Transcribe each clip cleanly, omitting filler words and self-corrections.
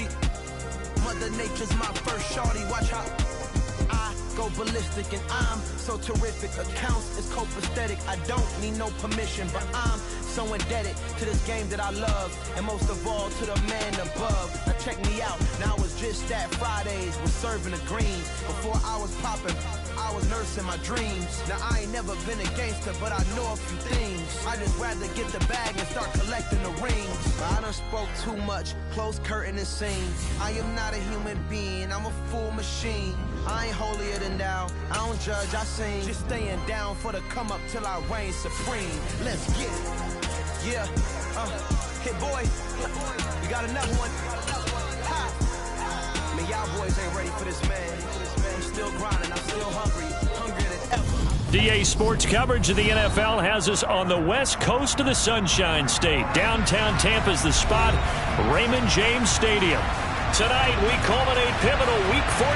See, Mother Nature's my first shorty. Watch how I go ballistic, and I'm so terrific. Accounts is copacetic. I don't need no permission, but I'm so indebted to this game that I love, and most of all to the man above. Now check me out. Now it was just that Fridays was serving the greens. Before I was popping, I was nursing my dreams. Now I ain't never been a gangster, but I know a few things. I just rather get the bag and start collecting the rings. I done spoke too much, close curtain and scene. I am not a human being, I'm a full machine. I ain't holier than thou, I don't judge, I sing. Just staying down for the come up till I reign supreme. Let's get it. Yeah, hit boy, we got another one. Ha. Man, y'all boys ain't ready for this, man. I'm still grinding, I'm still hungrier than ever. DA Sports coverage of the NFL has us on the west coast of the Sunshine State. Downtown Tampa's the spot, Raymond James Stadium. Tonight, we culminate pivotal Week 14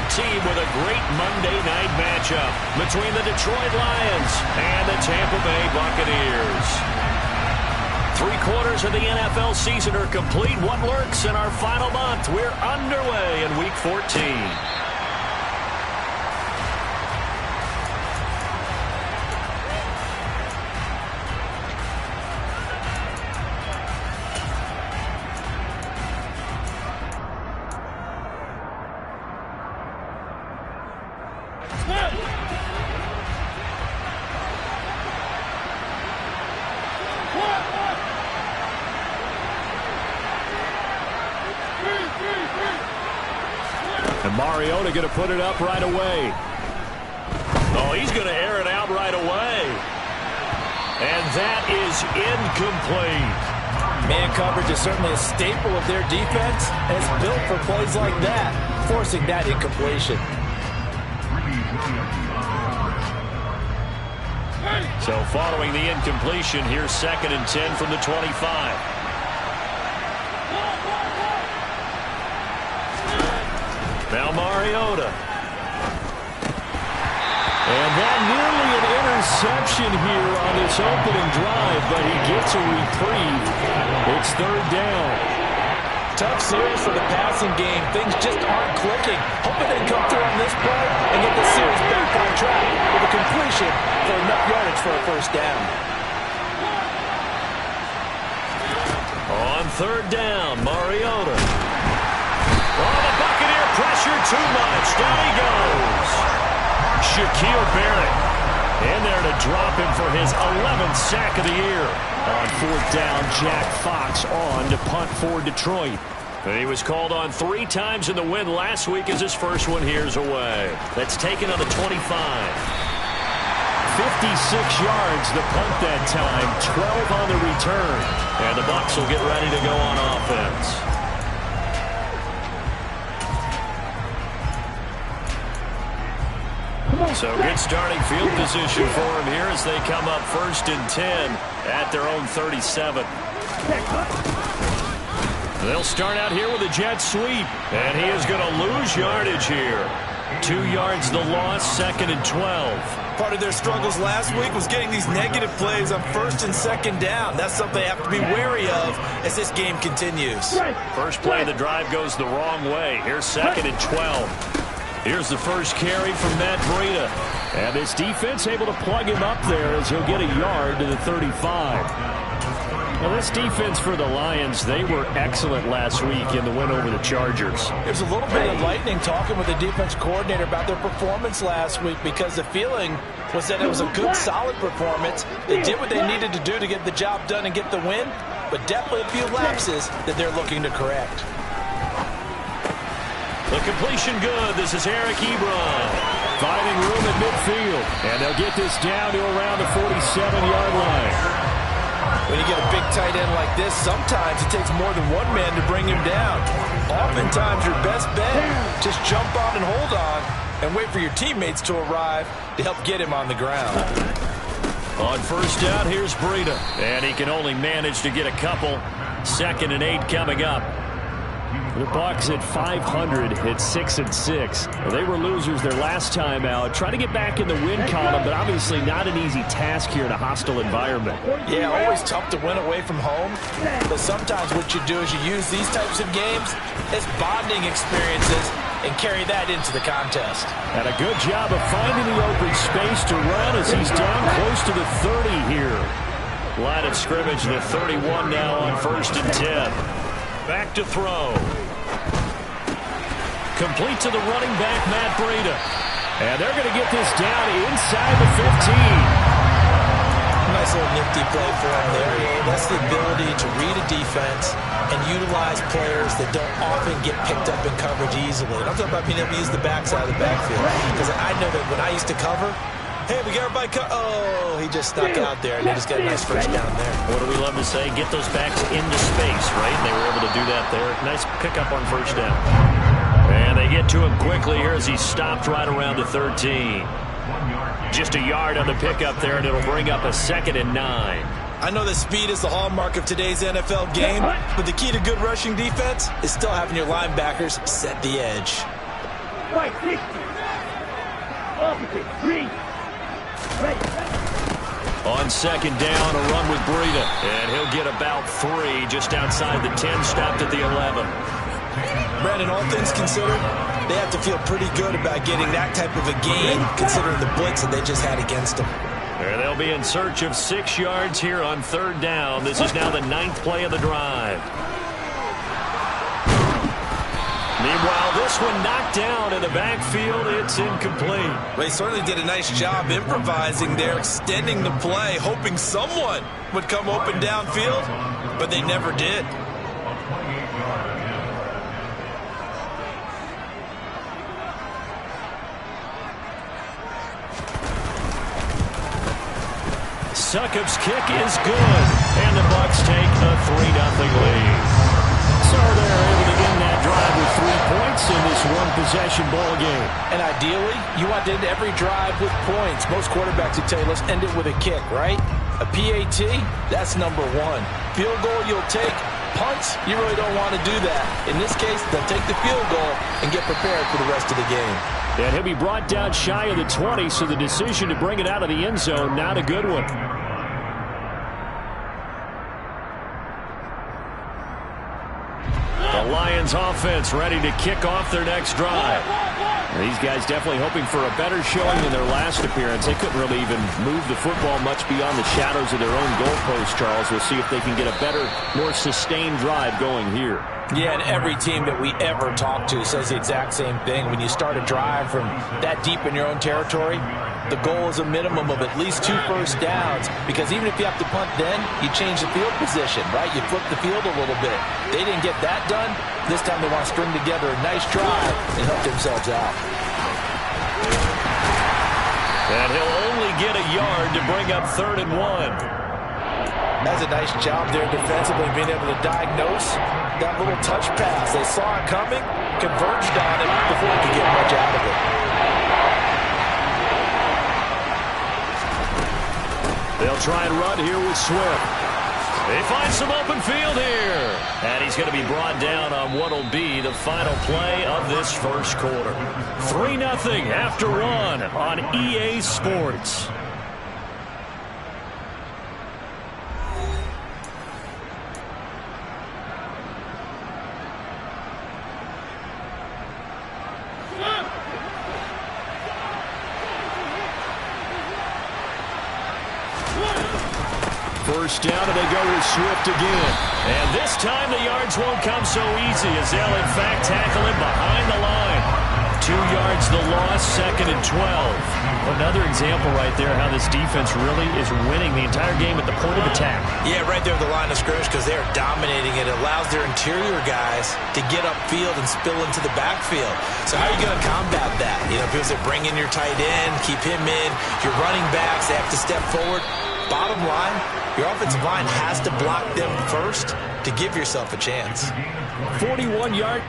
with a great Monday night matchup between the Detroit Lions and the Tampa Bay Buccaneers. 3/4 of the NFL season are complete. What lurks in our final month? We're underway in Week 14. And Mariota going to put it up right away. Oh, he's going to air it out right away. And that is incomplete. Man coverage is certainly a staple of their defense, and it's built for plays like that, forcing that incompletion. So following the incompletion, here's 2nd and 10 from the 25. Now Mariota. And that nearly an interception here on this opening drive, but he gets a reprieve. It's 3rd down. Tough series for the passing game. Things just aren't clicking. Hoping they come through on this play and get the series back on track with a completion for enough yardage for a 1st down. On 3rd down, Mariota. Oh, the Buccaneer pressure too much. Down he goes. Shaquille Barrett in there to drop him for his 11th sack of the year. On 4th down, Jack Fox on to punt for Detroit. And he was called on 3 times in the win last week as his first one here's away. That's taken on the 25. 56 yards the punt that time, 12 on the return. And the Bucs will get ready to go on offense. So good starting field position for him here as they come up 1st and 10 at their own 37. They'll start out here with a jet sweep, and he is going to lose yardage here. 2 yards the loss, 2nd and 12. Part of their struggles last week was getting these negative plays on 1st and 2nd down. That's something they have to be wary of as this game continues. First play of the drive goes the wrong way. Here's 2nd and 12. Here's the first carry from Matt Breida. And this defense able to plug him up there as he'll get a yard to the 35. Well, this defense for the Lions, they were excellent last week in the win over the Chargers. There's a little bit of lightning talking with the defense coordinator about their performance last week because the feeling was that it was a good, solid performance. They did what they needed to do to get the job done and get the win, but definitely a few lapses that they're looking to correct. The completion good. This is Eric Ebron. Finding room at midfield. And they'll get this down to around the 47-yard line. When you get a big tight end like this, sometimes it takes more than one man to bring him down. Oftentimes your best bet, just jump on and hold on and wait for your teammates to arrive to help get him on the ground. On 1st down, here's Breida. And he can only manage to get a couple. 2nd and 8 coming up. The Bucs at 500 at 6-6. They were losers their last time out. Try to get back in the win column, but obviously not an easy task here in a hostile environment. Yeah, always tough to win away from home. But sometimes what you do is you use these types of games as bonding experiences and carry that into the contest. And a good job of finding the open space to run as he's down close to the 30 here. Line of scrimmage, the 31 now on 1st and 10. Back to throw. Complete to the running back, Matt Breida. And they're going to get this down inside the 15. Nice little nifty play for him there. That's the ability to read a defense and utilize players that don't often get picked up in coverage easily. And I'm talking about being able to use the backside of the backfield. Because I know that when I used to cover, hey, we got everybody oh, he just snuck out there, and they just got a nice first down there. What do we love to say? Get those backs into space, right? And they were able to do that there. Nice pickup on first down. And they get to him quickly here as he stopped right around the 13. Just a yard on the pickup there, and it'll bring up a 2nd and 9. I know that speed is the hallmark of today's NFL game, but the key to good rushing defense is still having your linebackers set the edge. On 2nd down, a run with Breida. And he'll get about 3 just outside the 10, stopped at the 11. Brandon, all things considered, they have to feel pretty good about getting that type of a gain, considering the blitz that they just had against them. And they'll be in search of 6 yards here on 3rd down. This is now the 9th play of the drive. Meanwhile, this one knocked down in the backfield. It's incomplete. They certainly did a nice job improvising there, extending the play, hoping someone would come open downfield, but they never did. Succop's kick is good, and the Bucs take a 3-0 lead. So they're able to end that drive with 3 points in this one-possession ball game. And ideally, you want to end every drive with points. Most quarterbacks would tell you, let's end it with a kick, right? A PAT, that's number 1. Field goal you'll take. Punts, you really don't want to do that. In this case, they'll take the field goal and get prepared for the rest of the game. And he'll be brought down shy of the 20, so the decision to bring it out of the end zone, not a good one. The Lions offense ready to kick off their next drive. These guys definitely hoping for a better showing than their last appearance. They couldn't really even move the football much beyond the shadows of their own goalpost, Charles. We'll see if they can get a better, more sustained drive going here. Yeah, and every team that we ever talk to says the exact same thing. When you start a drive from that deep in your own territory, the goal is a minimum of at least 2 first downs, because even if you have to punt then, you change the field position, right? You flip the field a little bit. They didn't get that done. This time they want to string together a nice drive and help themselves out. And he'll only get a yard to bring up 3rd and 1. That's a nice job there defensively, being able to diagnose that little touch pass. They saw it coming, converged on it before they could get much out of it. They'll try and run here with Swift. They find some open field here. And he's going to be brought down on what will be the final play of this first quarter. 3-0 after 1 on EA Sports. First down, and they go with Swift again. And this time the yards won't come so easy, as they'll in fact tackle him behind the line. 2 yards the loss, 2nd and 12. Another example right there how this defense really is winning the entire game at the point of attack. Yeah, right there at the line of scrimmage, because they're dominating it. It allows their interior guys to get upfield and spill into the backfield. So how are you going to combat that? You know, people say bring in your tight end, keep him in. Your running backs, they have to step forward. Bottom line, your offensive line has to block them first to give yourself a chance. 41-yard.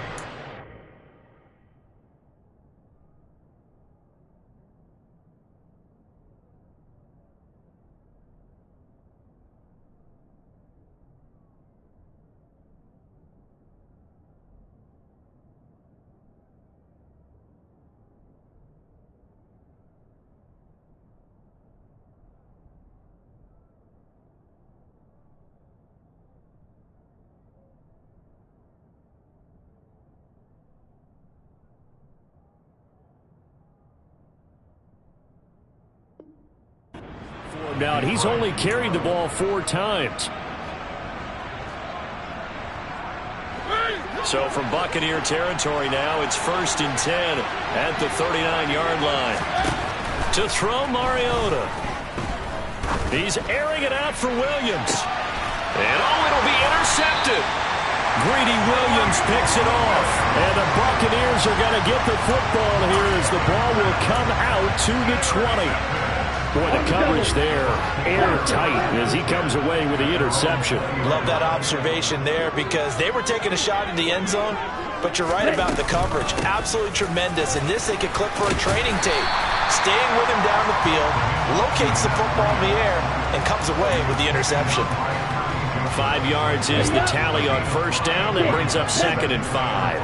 uniform now, and he's only carried the ball 4 times. So from Buccaneer territory now, it's 1st and 10 at the 39-yard line. To throw, Mariota. He's airing it out for Williams. And it'll be intercepted. Greedy Williams picks it off. And the Buccaneers are going to get the football here as the ball will come out to the 20. Boy, the coverage there, airtight as he comes away with the interception. Love that observation there because they were taking a shot in the end zone, but you're right about the coverage. Absolutely tremendous. And this they could clip for a training tape. Staying with him down the field, locates the football in the air, and comes away with the interception. 5 yards is the tally on 1st down. That brings up 2nd and 5.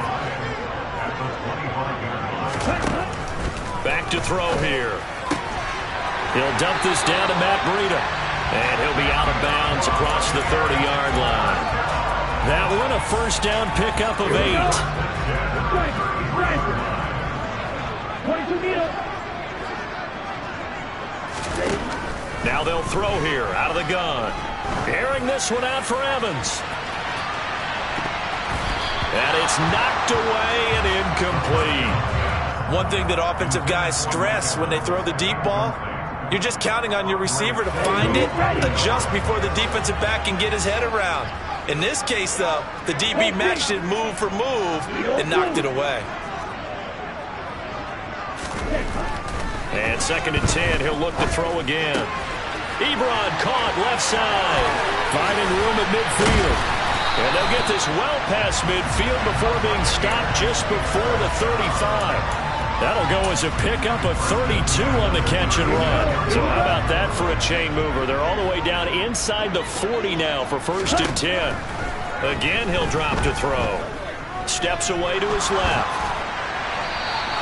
Back to throw here. He'll dump this down to Matt Breida. And he'll be out of bounds across the 30-yard line. That one a 1st down pickup of 8. Now they'll throw here out of the gun. Airing this one out for Evans. And it's knocked away and incomplete. One thing that offensive guys stress when they throw the deep ball, you're just counting on your receiver to find it, adjust before the defensive back can get his head around. In this case, though, the DB matched it move for move and knocked it away. And 2nd and 10, he'll look to throw again. Ebron caught left side, finding room at midfield. And they'll get this well past midfield before being stopped just before the 35. That'll go as a pickup of 32 on the catch and run. So how about that for a chain mover? They're all the way down inside the 40 now for 1st and 10. Again, he'll drop to throw. Steps away to his left.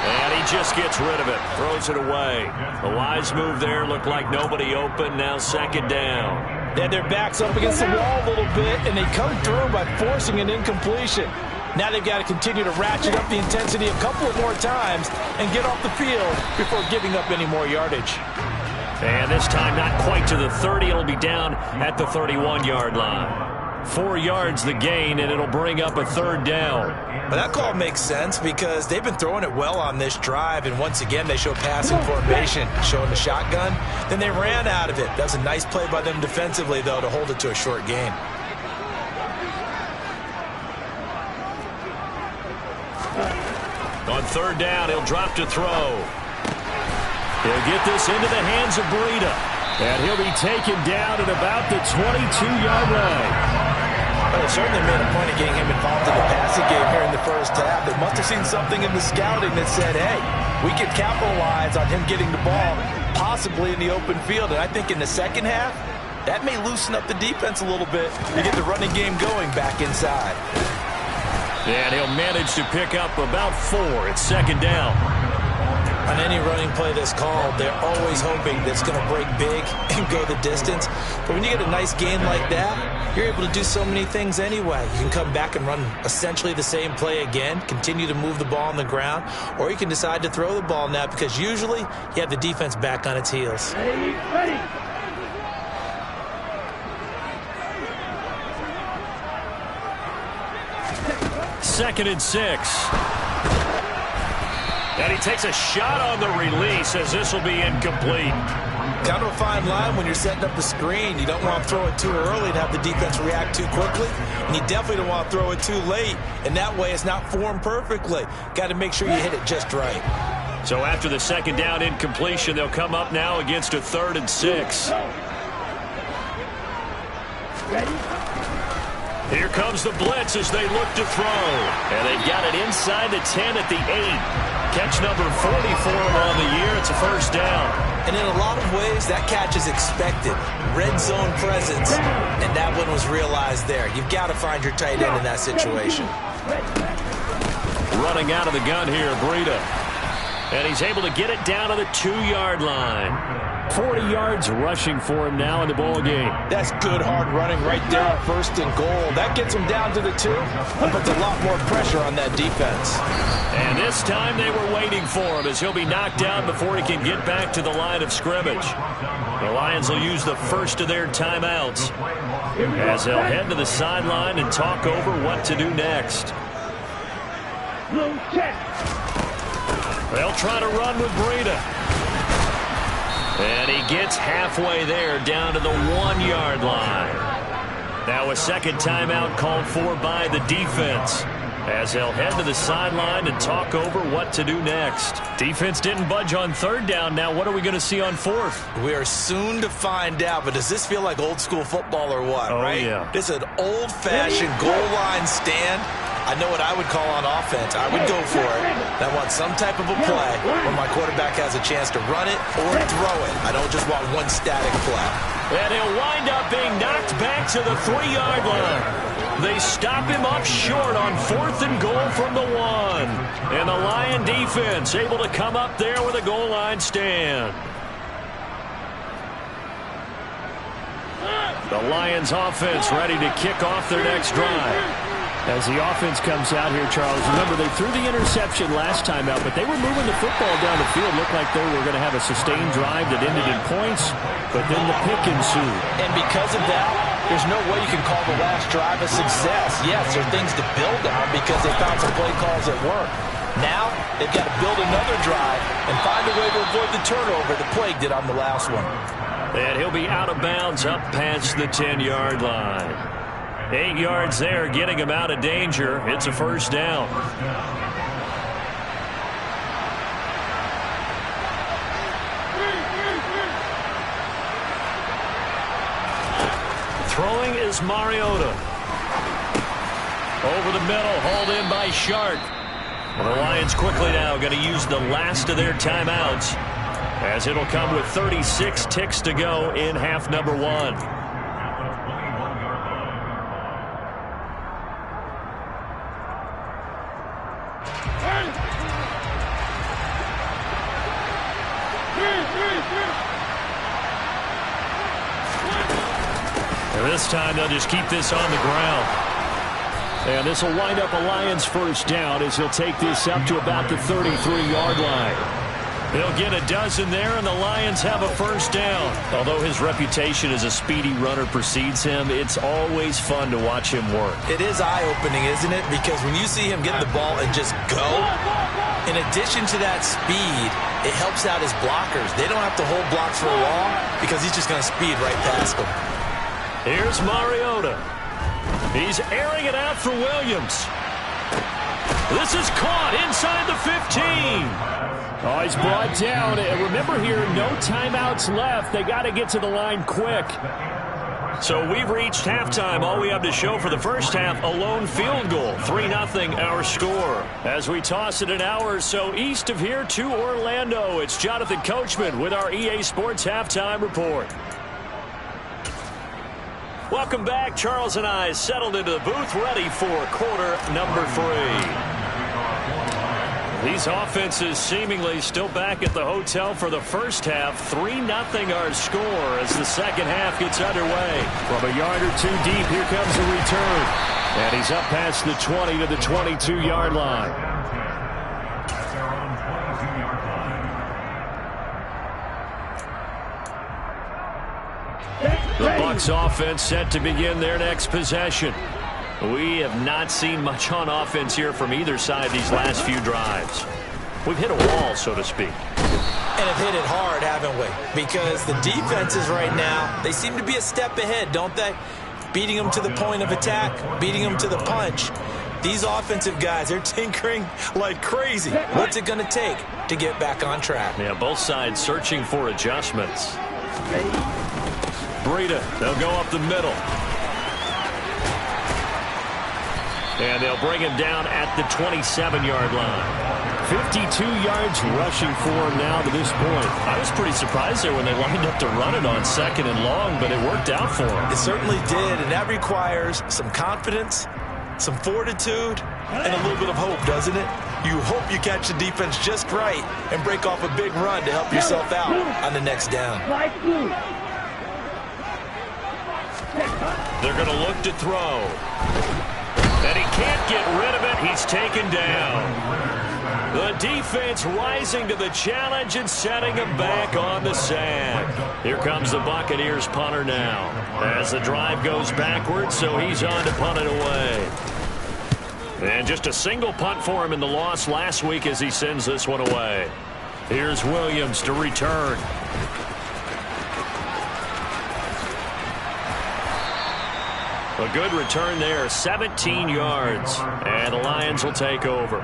And he just gets rid of it. Throws it away. A wise move there. Looked like nobody open. Now 2nd down. They had their backs up against the wall a little bit, and they come through by forcing an incompletion. Now they've got to continue to ratchet up the intensity a couple of more times and get off the field before giving up any more yardage. And this time not quite to the 30. It'll be down at the 31-yard line. 4 yards the gain, and it'll bring up a 3rd down. But that call makes sense because they've been throwing it well on this drive, and once again they show passing formation, showing the shotgun. Then they ran out of it. That was a nice play by them defensively, though, to hold it to a short gain. On 3rd down, he'll drop to throw. He'll get this into the hands of Breida. And he'll be taken down at about the 22-yard line. Well, they certainly made a point of getting him involved in the passing game here in the 1st half. They must have seen something in the scouting that said, hey, we could capitalize on him getting the ball, possibly in the open field. And I think in the 2nd half, that may loosen up the defense a little bit to get the running game going back inside. And he'll manage to pick up about 4. It's 2nd down. On any running play that's called, they're always hoping that it's going to break big and go the distance. But when you get a nice gain like that, you're able to do so many things anyway. You can come back and run essentially the same play again, continue to move the ball on the ground, or you can decide to throw the ball now because usually you have the defense back on its heels. Ready. 2nd and 6. And he takes a shot on the release as this will be incomplete. Kind of a fine line when you're setting up the screen. You don't want to throw it too early and have the defense react too quickly. And you definitely don't want to throw it too late. And that way it's not formed perfectly. Got to make sure you hit it just right. So after the 2nd down incompletion, they'll come up now against a 3rd and 6. Ready? Here comes the blitz as they look to throw. And they've got it inside the 10 at the 8. Catch number 40 for him on the year. It's a 1st down. And in a lot of ways, that catch is expected. Red zone presence, and that one was realized there. You've got to find your tight end in that situation. Running out of the gun here, Breida. And he's able to get it down to the 2-yard line. 40 yards rushing for him now in the ball game. That's good hard running right there on 1st and goal. That gets him down to the 2 and puts a lot more pressure on that defense. And this time they were waiting for him as he'll be knocked down before he can get back to the line of scrimmage. The Lions will use the first of their timeouts as they'll head to the sideline and talk over what to do next. They'll try to run with Breida. And he gets halfway there down to the 1-yard line. Now a second timeout called for by the defense as they'll head to the sideline and talk over what to do next. Defense didn't budge on 3rd down. Now what are we going to see on 4th? We are soon to find out, but does this feel like old school football or what, right? Yeah. This is an old-fashioned goal line stand. I know what I would call on offense. I would go for it. I want some type of a play where my quarterback has a chance to run it or throw it. I don't just want one static play. And he'll wind up being knocked back to the 3-yard line. They stop him up short on 4th and goal from the 1. And the Lion defense able to come up there with a goal line stand. The Lions offense ready to kick off their next drive. As the offense comes out here, Charles, remember they threw the interception last time out, but they were moving the football down the field. Looked like they were going to have a sustained drive that ended in points, but then the pick ensued. And because of that, there's no way you can call the last drive a success. Yes, there are things to build on because they found some play calls that work. Now, they've got to build another drive and find a way to avoid the turnover the plague did on the last one. And he'll be out of bounds up past the 10-yard line. 8 yards there, getting him out of danger. It's a 1st down. Throwing is Mariota. Over the middle, hauled in by Sharp. And the Lions quickly now going to use the last of their timeouts as it'll come with 36 ticks to go in half number 1. And this time they'll just keep this on the ground. And this will wind up a Lions 1st down as he'll take this up to about the 33-yard line. They'll get a dozen there, and the Lions have a 1st down. Although his reputation as a speedy runner precedes him, it's always fun to watch him work. It is eye-opening, isn't it? Because when you see him get the ball and just go, in addition to that speed, it helps out his blockers. They don't have to hold blocks for long because he's just going to speed right past them. Here's Mariota. He's airing it out for Williams. This is caught inside the 15. Oh, he's brought down. And remember here, no timeouts left. They got to get to the line quick. So we've reached halftime. All we have to show for the 1st half, a lone field goal. 3-0 our score. As we toss it an hour or so east of here to Orlando, it's Jonathan Coachman with our EA Sports Halftime Report. Welcome back. Charles and I settled into the booth ready for quarter number 3. These offenses seemingly still back at the hotel for the 1st half. 3-0 our score as the 2nd half gets underway. From a yard or 2 deep, here comes the return. And he's up past the 20 to the 22-yard line. The Bucs offense set to begin their next possession. We have not seen much on offense here from either side these last few drives. We've hit a wall, so to speak. And have hit it hard, haven't we? Because the defenses right now, they seem to be a step ahead, don't they? Beating them to the point of attack, beating them to the punch. These offensive guys, they're tinkering like crazy. What's it going to take to get back on track? Yeah, both sides searching for adjustments. Breida, they'll go up the middle. And they'll bring him down at the 27-yard line. 52 yards rushing for him now to this point. I was pretty surprised there when they lined up to run it on 2nd and long, but it worked out for him. It certainly did, and that requires some confidence some fortitude and a little bit of hope, doesn't it? You hope you catch the defense just right and break off a big run to help yourself out on the next down. They're going to look to throw. And he can't get rid of it. He's taken down. The defense rising to the challenge and setting him back on the sack. Here comes the Buccaneers punter now. As the drive goes backwards, so he's on to punt it away. And just a single punt for him in the loss last week as he sends this one away. Here's Williams to return. A good return there, 17 yards. And the Lions will take over.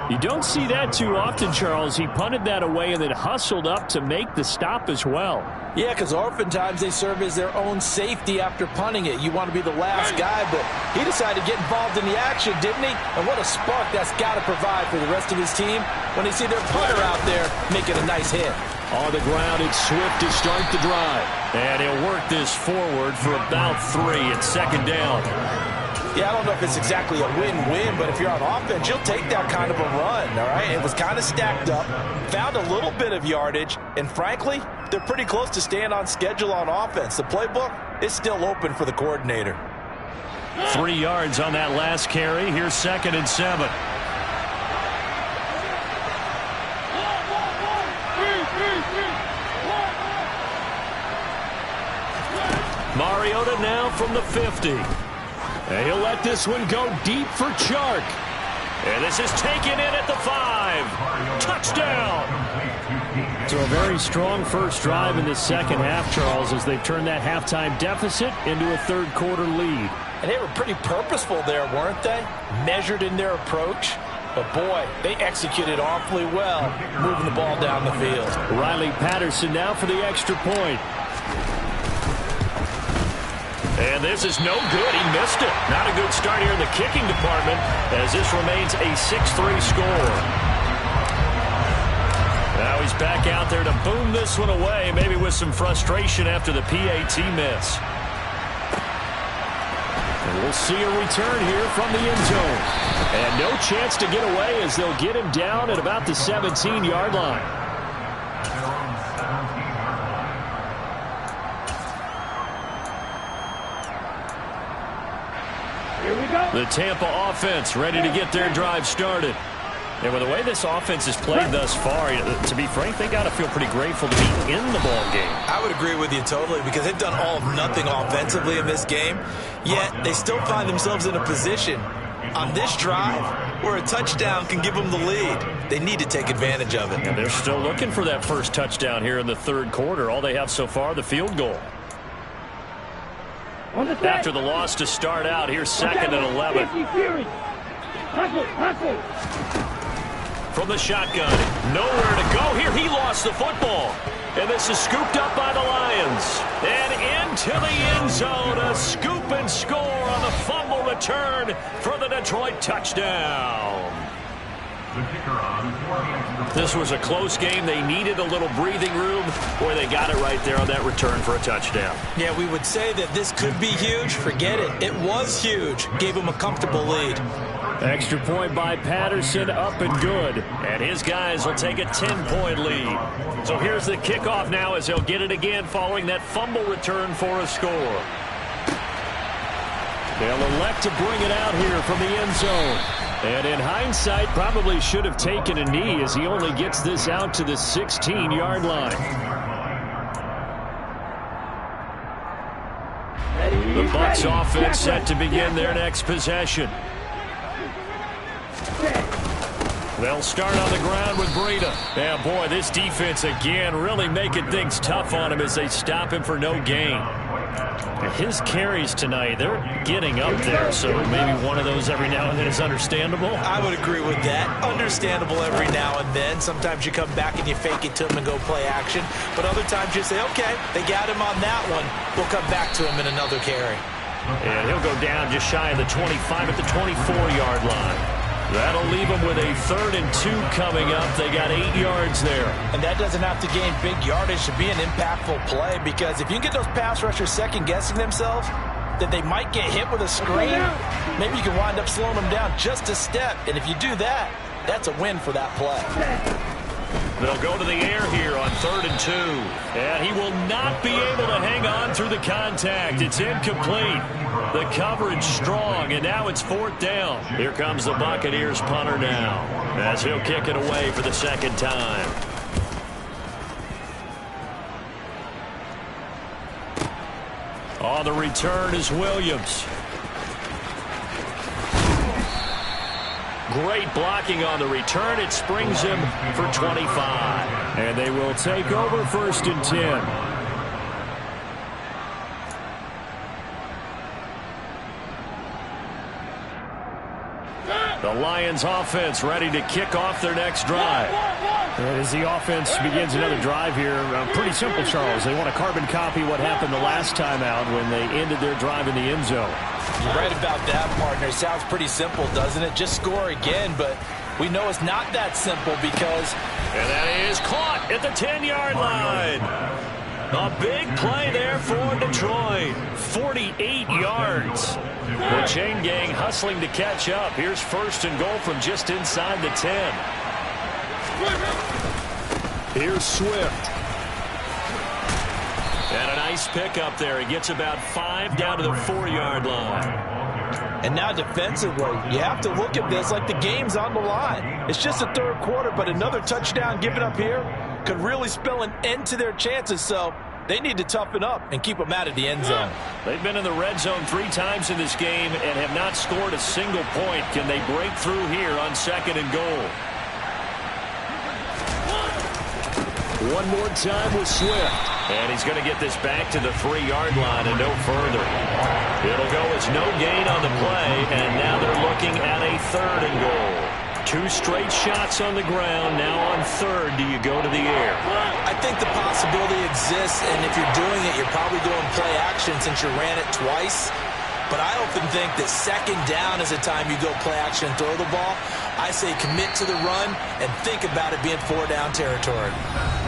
You don't see that too often, Charles. He punted that away and then hustled up to make the stop as well. Yeah, because oftentimes they serve as their own safety after punting it. You want to be the last guy, but he decided to get involved in the action, didn't he? And what a spark that's got to provide for the rest of his team when they see their punter out there making a nice hit. On the ground, it's Swift to start the drive. And he'll work this forward for about 3 at second down. Yeah, I don't know if it's exactly a win-win, but if you're on offense, you'll take that kind of a run, all right? It was kind of stacked up, found a little bit of yardage, and frankly, they're pretty close to staying on schedule on offense. The playbook is still open for the coordinator. 3 yards on that last carry. Here's 2nd and 7. Mariota now from the 50. And he'll let this one go deep for Chark. And this is taken in at the 5. Touchdown. So a very strong first drive in the second half, Charles, as they've turned that halftime deficit into a third-quarter lead. And they were pretty purposeful there, weren't they? Measured in their approach. But, boy, they executed awfully well, moving the ball down the field. Riley Patterson now for the extra point. And this is no good. He missed it. Not a good start here in the kicking department as this remains a 6-3 score. Now he's back out there to boom this one away, maybe with some frustration after the PAT miss. And we'll see a return here from the end zone. And no chance to get away as they'll get him down at about the 17-yard line. The Tampa offense ready to get their drive started. And with the way this offense has played thus far, to be frank, they got to feel pretty grateful to be in the ball game. I would agree with you totally because they've done all of nothing offensively in this game, yet they still find themselves in a position on this drive where a touchdown can give them the lead. They need to take advantage of it. And they're still looking for that first touchdown here in the third quarter. All they have so far, the field goal. After the loss to start out, here's 2nd and 11. From the shotgun, nowhere to go. Here he lost the football. And this is scooped up by the Lions. And into the end zone, a scoop and score on the fumble return for the Detroit touchdown. This was a close game. They needed a little breathing room. Boy, they got it right there on that return for a touchdown. Yeah, we would say that this could be huge. Forget it. It was huge. Gave them a comfortable lead. Extra point by Patterson, up and good. And his guys will take a 10-point lead. So here's the kickoff now as they'll get it again following that fumble return for a score. They'll elect to bring it out here from the end zone. And in hindsight, probably should have taken a knee as he only gets this out to the 16-yard line. The Bucs offense set to begin their next possession. They'll start on the ground with Breida. Yeah, boy, this defense again really making things tough on him as they stop him for no gain. His carries tonight, they're getting up there, so maybe one of those every now and then is understandable. I would agree with that. Understandable every now and then. Sometimes you come back and you fake it to him and go play action. But other times you say, okay, they got him on that one. We'll come back to him in another carry. And he'll go down just shy of the 25 at the 24-yard line. That'll leave them with a 3rd and 2 coming up. They got 8 yards there. And that doesn't have to gain big yardage to be an impactful play because if you can get those pass rushers second-guessing themselves, that they might get hit with a screen, maybe you can wind up slowing them down just a step. And if you do that, that's a win for that play. They'll go to the air here on 3rd and 2. And he will not be able to hang on through the contact. It's incomplete. The coverage strong, and now it's 4th down. Here comes the Buccaneers punter now, as he'll kick it away for the 2nd time. On the return is Williams. Great blocking on the return. It springs him for 25. And they will take over 1st and 10. The Lions offense ready to kick off their next drive. As the offense begins another drive here, pretty simple, Charles. They want to carbon copy what happened the last time out when they ended their drive in the end zone. You're right about that, partner. Sounds pretty simple, doesn't it? Just score again, but we know it's not that simple because... And that is caught at the 10-yard line. A big play there for Detroit. 48 yards. The chain gang hustling to catch up. Here's 1st and goal from just inside the 10. Here's Swift. And a nice pickup there. He gets about 5 down to the 4-yard line. And now defensively, you have to look at this like the game's on the line. It's just the 3rd quarter, but another touchdown given up here could really spell an end to their chances. So they need to toughen up and keep them out of the end zone. They've been in the red zone 3 times in this game and have not scored a single point. Can they break through here on 2nd and goal? One more time with Swift. And he's going to get this back to the 3-yard line and no further. It'll go as no gain on the play, and now they're looking at a 3rd and goal. 2 straight shots on the ground. Now on 3rd, do you go to the air? I think the possibility exists, and if you're doing it, you're probably going play action since you ran it twice. But I often think that 2nd down is a time you go play action and throw the ball. I say commit to the run and think about it being 4-down territory.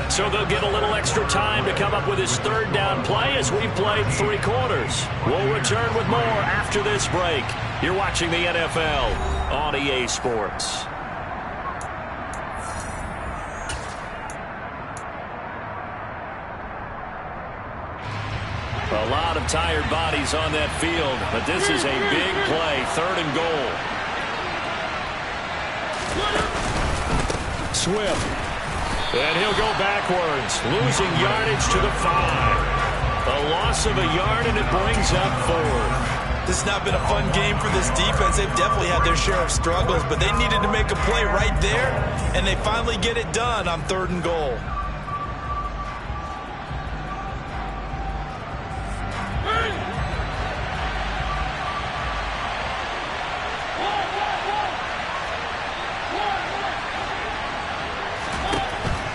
So they'll get a little extra time to come up with his 3rd down play as we've played 3 quarters. We'll return with more after this break. You're watching the NFL on EA Sports. A lot of tired bodies on that field, but this is a big play. 3rd and goal. Swift. And he'll go backwards, losing yardage to the 5. A loss of a yard, and it brings up 4th. This has not been a fun game for this defense. They've definitely had their share of struggles, but they needed to make a play right there, and they finally get it done on 3rd and goal.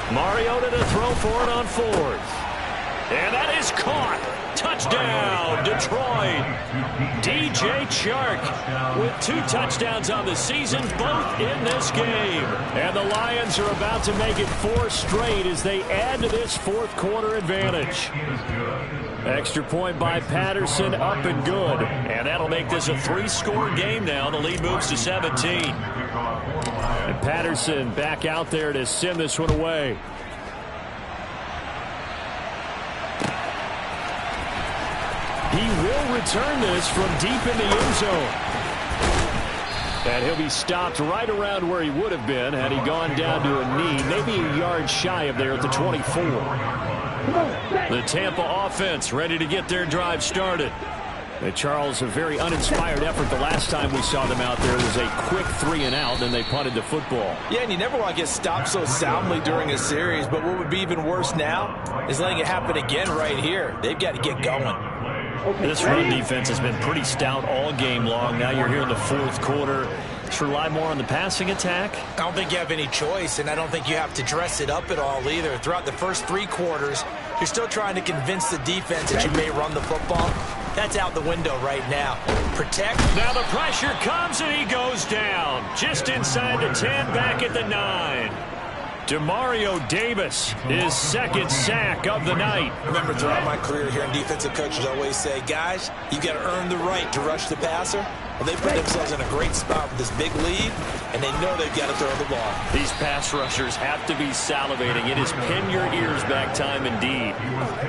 Mariota to throw for it on 4th. And that is caught. Touchdown, Detroit. DJ Chark with 2 touchdowns on the season, both in this game. And the Lions are about to make it 4 straight as they add to this 4th quarter advantage. Extra point by Patterson, up and good. And that'll make this a 3-score game now. The lead moves to 17. And Patterson back out there to send this one away. He will return this from deep in the end zone. And he'll be stopped right around where he would have been had he gone down to a knee, maybe a yard shy of there at the 24. The Tampa offense ready to get their drive started. And Charles, a very uninspired effort the last time we saw them out there. It was a quick 3 and out, and they punted the football. Yeah, and you never want to get stopped so soundly during a series, but what would be even worse now is letting it happen again right here. They've got to get going. This run defense has been pretty stout all game long. Now you're here in the 4th quarter. Let's rely more on the passing attack. I don't think you have any choice, and I don't think you have to dress it up at all either. Throughout the first 3 quarters, you're still trying to convince the defense that you may run the football. That's out the window right now. Protect. Now the pressure comes, and he goes down. Just inside the 10, back at the 9. Demario Davis, his second sack of the night. I remember throughout my career here in defensive coaches always say, guys, you got to earn the right to rush the passer. Well, they put themselves in a great spot with this big lead, and they know they've got to throw the ball. These pass rushers have to be salivating. It is pin your ears back time indeed.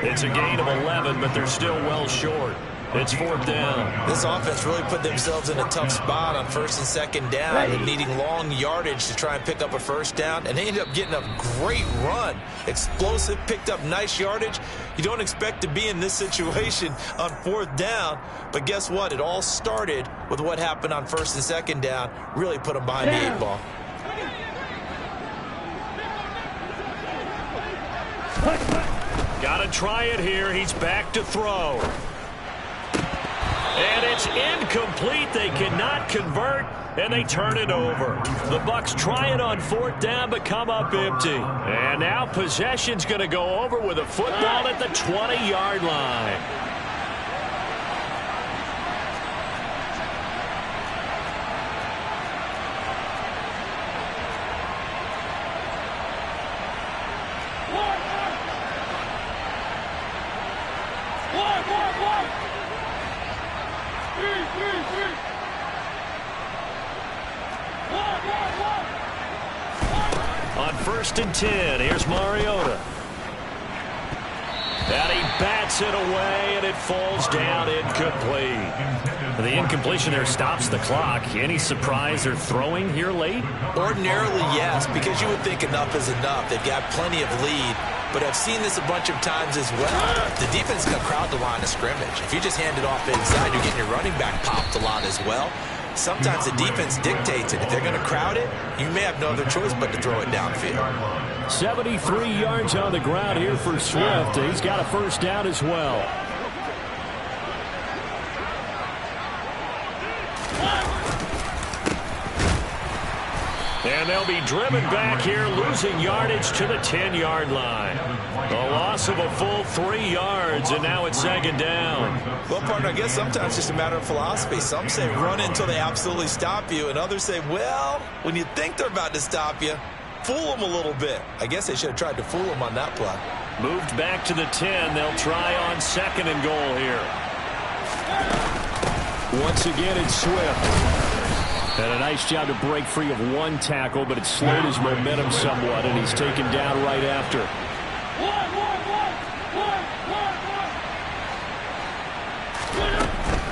It's a gain of 11, but they're still well short. It's 4th down. This offense really put themselves in a tough spot on 1st and 2nd down and needing long yardage to try and pick up a 1st down. And they ended up getting a great run. Explosive, picked up nice yardage. You don't expect to be in this situation on 4th down. But guess what? It all started with what happened on 1st and 2nd down. Really put them behind the 8 ball. Got to try it here. He's back to throw. And it's incomplete. They cannot convert, and they turn it over. The Bucs try it on 4th down, but come up empty. And now possession's going to go over with a football at the 20-yard line. On 1st and 10, here's Mariota. And he bats it away, and it falls down incomplete. The incompletion there stops the clock. Any surprise they're throwing here late? Ordinarily, yes, because you would think enough is enough. They've got plenty of lead. But I've seen this a bunch of times as well. The defense is going to crowd the line of scrimmage. If you just hand it off inside, you're getting your running back popped a lot as well. Sometimes the defense dictates it. If they're going to crowd it, you may have no other choice but to throw it downfield. 73 yards on the ground here for Swift. He's got a 1st down as well. And they'll be driven back here, losing yardage to the 10-yard line. A loss of a full 3 yards, and now it's 2nd down. Well, partner, I guess sometimes it's just a matter of philosophy. Some say run until they absolutely stop you, and others say, well, when you think they're about to stop you, fool them a little bit. I guess they should have tried to fool them on that play. Moved back to the 10. They'll try on 2nd and goal here. Once again, it's Swift. And a nice job to break free of one tackle, but it slowed his momentum somewhat, and he's taken down right after.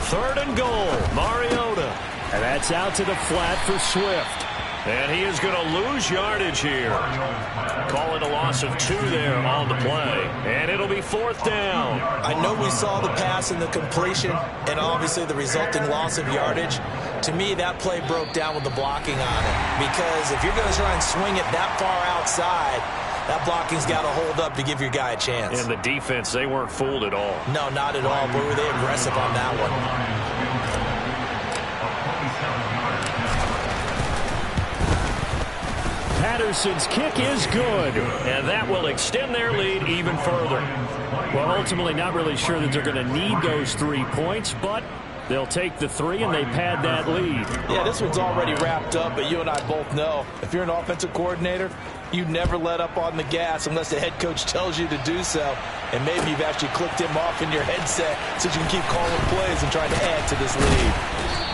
3rd and goal, Mariota. And that's out to the flat for Swift. And he is going to lose yardage here. Call it a loss of 2 there on the play. And it'll be 4th down. I know we saw the pass and the completion and obviously the resulting loss of yardage. To me, that play broke down with the blocking on it. Because if you're going to try and swing it that far outside, that blocking's got to hold up to give your guy a chance. And the defense, they weren't fooled at all. No, not at all. Boy, were they aggressive on that one. Patterson's kick is good, and that will extend their lead even further. Well, ultimately not really sure that they're going to need those 3 points, but they'll take the 3 and they pad that lead. Yeah, this one's already wrapped up, but you and I both know if you're an offensive coordinator, you never let up on the gas unless the head coach tells you to do so. And maybe you've actually clicked him off in your headset so you can keep calling plays and trying to add to this lead.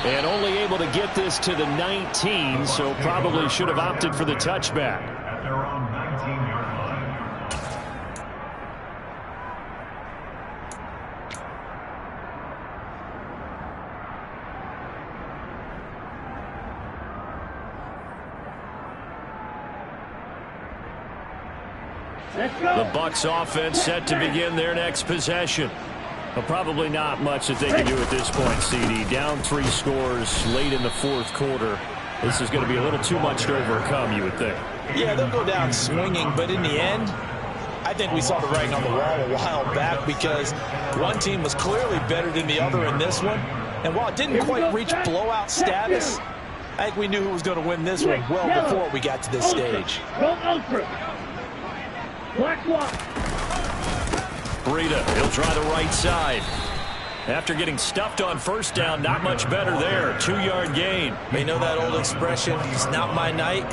And only able to get this to the 19, so probably should have opted for the touchback. The Bucs offense set to begin their next possession. Well, probably not much that they can do at this point, CD. Down 3 scores late in the 4th quarter. This is going to be a little too much to overcome, you would think. Yeah, they'll go down swinging, but in the end, I think we saw the writing on the wall a while back because one team was clearly better than the other in this one. And while it didn't quite reach blowout status, I think we knew who was going to win this one well before we got to this stage. Breida, he'll try the right side. After getting stuffed on 1st down, not much better there. 2-yard gain. You know that old expression, it's not my night?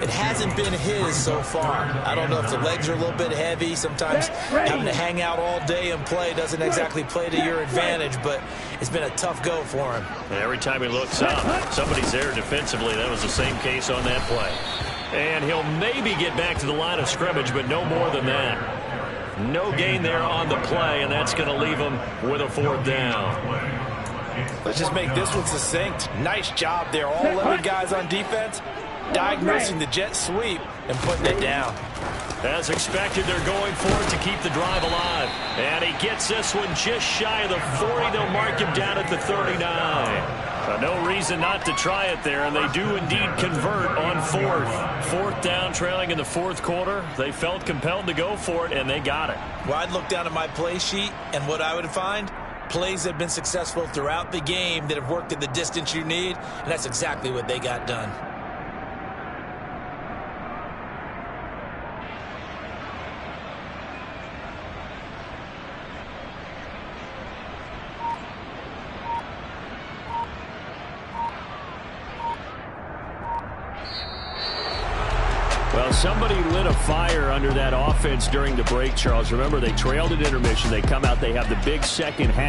It hasn't been his so far. I don't know if the legs are a little bit heavy. Sometimes having to hang out all day and play doesn't exactly play to your advantage, but it's been a tough go for him. And every time he looks up, somebody's there defensively. That was the same case on that play. And he'll maybe get back to the line of scrimmage, but no more than that. No gain there on the play, and that's going to leave him with a 4th down. Let's just make this one succinct. Nice job there. All 11 guys on defense diagnosing the jet sweep and putting it down. As expected, they're going for it to keep the drive alive. And he gets this one just shy of the 40. They'll mark him down at the 39. No reason not to try it there, and they do indeed convert on 4th. 4th down, trailing in the 4th quarter. They felt compelled to go for it, and they got it. Well, I'd look down at my play sheet, and what I would find, plays that have been successful throughout the game that have worked at the distance you need, and that's exactly what they got done. Well, somebody lit a fire under that offense during the break, Charles. Remember, they trailed at intermission. They come out, they have the big second half.